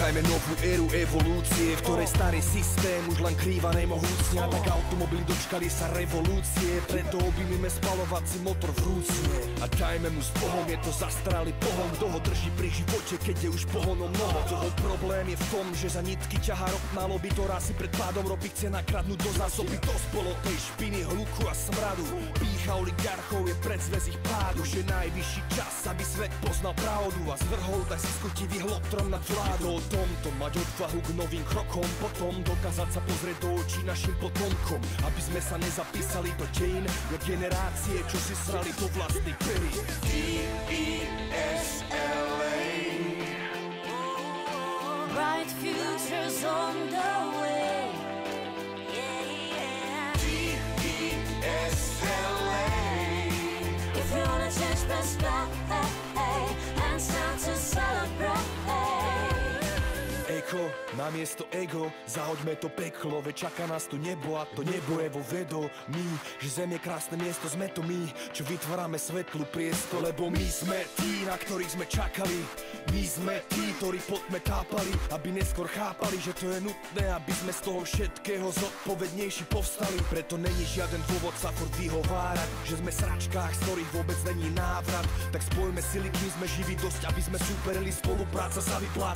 Vítajme novú éru evolúcie, v ktorej starý systém už len krýva nemohúcne. A tak automobily dočkali sa revolúcie, preto objavíme spalovací motor vrúcne. A dajme mu s Bohom, je to zastaralý pohon, kto ho drží pri živote, keď je už pohonom mnoho. Toho problém je v tom, že za nitky ťahá ropná lobby, ktorá si pred pádom ropy chce nakradnúť do zásoby. To spolo tej špiny, hluku a smradu, pýcha oligarchov je predzvez ich pádu. Už je najvyšší čas, aby svet poznal pravdu a zvrhol tak si skutivý hloptrom nad vládu. O tomto mať odvahu k novým krokom, potom dokázať sa pozrieť do očí našim potomkom, aby sme sa nezapísali do dejín jak generácie, čo si srali do vlastných perí. DESLA, bright futures on the way. DESLA, if you wanna change, press play and start to celebrate. Eko, namiesto ego, zahoďme to peklo, veď čaká nás tu nebo a to nebo je vo vedomí, že zem je krásne miesto, sme to my, čo vytvárame svetlú priestor, lebo my sme tí, na ktorých sme čakali. My sme tí, ktorí potme tápali, aby neskôr chápali, že to je nutné, aby sme z toho všetkého zodpovednejší povstali. Preto není žiaden dôvod sa furt vyhovárať, že sme v sračkách, z ktorých vôbec není návrat. Tak spojme sily, kým sme živí dosť, aby sme superili, spolupráca sa vypláca.